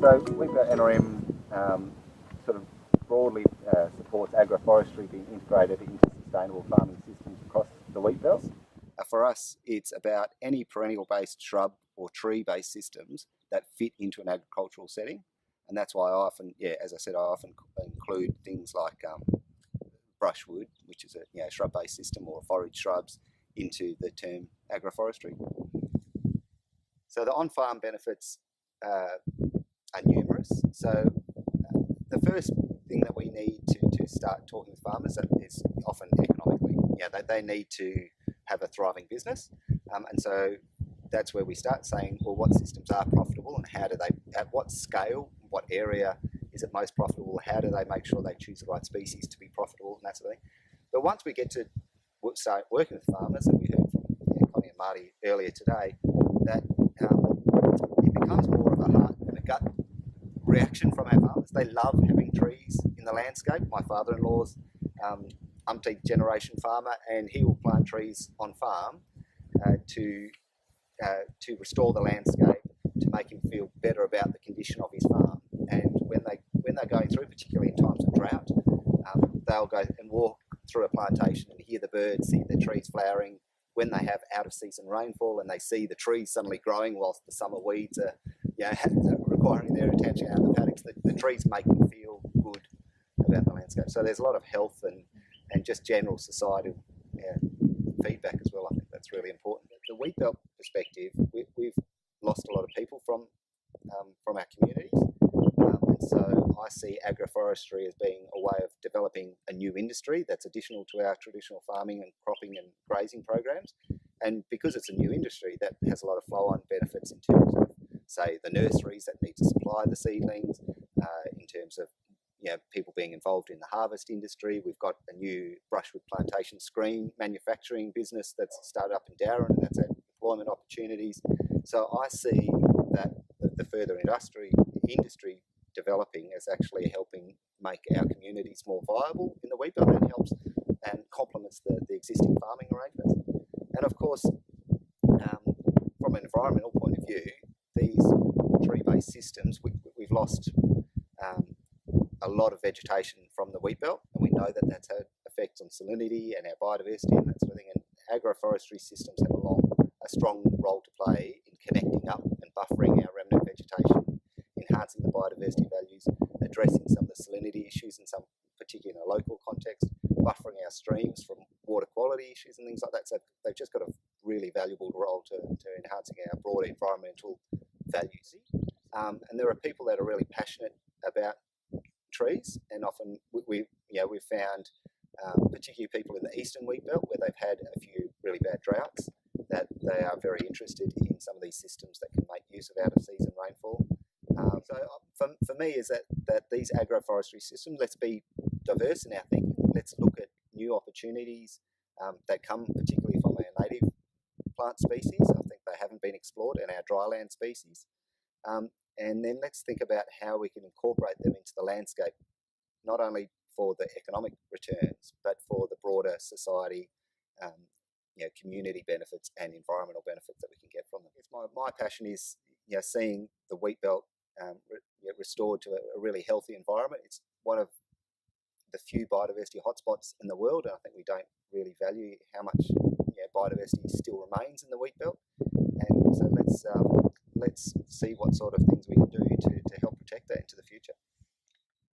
So Wheatbelt NRM sort of broadly supports agroforestry being integrated into sustainable farming systems across the wheat belt. For us, it's about any perennial-based shrub or tree-based systems that fit into an agricultural setting, and that's why I often, as I said, I often include things like brushwood, which is a shrub-based system, or forage shrubs, into the term agroforestry. So the on-farm benefits are numerous. So the first thing that we need to start talking with farmers is often economically. They need to have a thriving business, and so that's where we start saying, well, what systems are profitable, and how do they, at what scale, what area is it most profitable, how do they make sure they choose the right species to be profitable, and that sort of thing. But once we get to start working with farmers, and we heard from Connie and Marty earlier today, that it becomes more of a heart and a gut reaction from our farmers. They love having trees in the landscape. My father-in-law's umpteenth generation farmer, and he will plant trees on farm to restore the landscape, to make him feel better about the condition of his farm. And when they're going through, particularly in times of drought, they'll go and walk through a plantation and hear the birds, see the trees flowering. When they have out-of-season rainfall and they see the trees suddenly growing whilst the summer weeds are requiring their attention out of the paddocks, the trees make them feel good about the landscape. So there's a lot of health and just general societal feedback as well. I think that's really important. The wheat belt perspective, we've lost a lot of people from our communities, and so I see agroforestry as being a way of developing a new industry that's additional to our traditional farming and cropping and grazing programs. And because it's a new industry, that has a lot of flow-on benefits in terms of, say, the nurseries that need to supply the seedlings, in terms of people being involved in the harvest industry. We've got a new brushwood plantation screen manufacturing business that's started up in Darren, and that's employment opportunities. So I see that the further industry developing is actually helping make our communities more viable in the wheat belt, and helps and complements the existing farming arrangements. And of course, from an environmental point of view, these tree-based systems, we've lost a lot of vegetation from the wheat belt, and we know that that's had effects on salinity and our biodiversity and that sort of thing. And agroforestry systems have a strong role to play in connecting up and buffering our remnant vegetation, enhancing the biodiversity values, addressing some of the salinity issues in some particular local context, buffering our streams from water quality issues and things like that. So they've just got a really valuable role to enhancing our broader environmental values. And there are people that are really passionate about trees, and often we've found, particularly people in the eastern wheat belt, where they've had a few really bad droughts, that they are very interested in some of these systems that can make use of out-of-season rainfall. So for me is that these agroforestry systems, let's be diverse in our thinking. Let's look at new opportunities that come particularly from our native plant species. I think they haven't been explored, in our dryland species. And then let's think about how we can incorporate them into the landscape, not only for the economic returns, but for the broader society, community benefits and environmental benefits that we can get from them. My passion is seeing the wheat belt restored to a really healthy environment. It's one of the few biodiversity hotspots in the world, and I think we don't really value how much biodiversity still remains in the wheat belt. And so let's see what sort of things we can do to help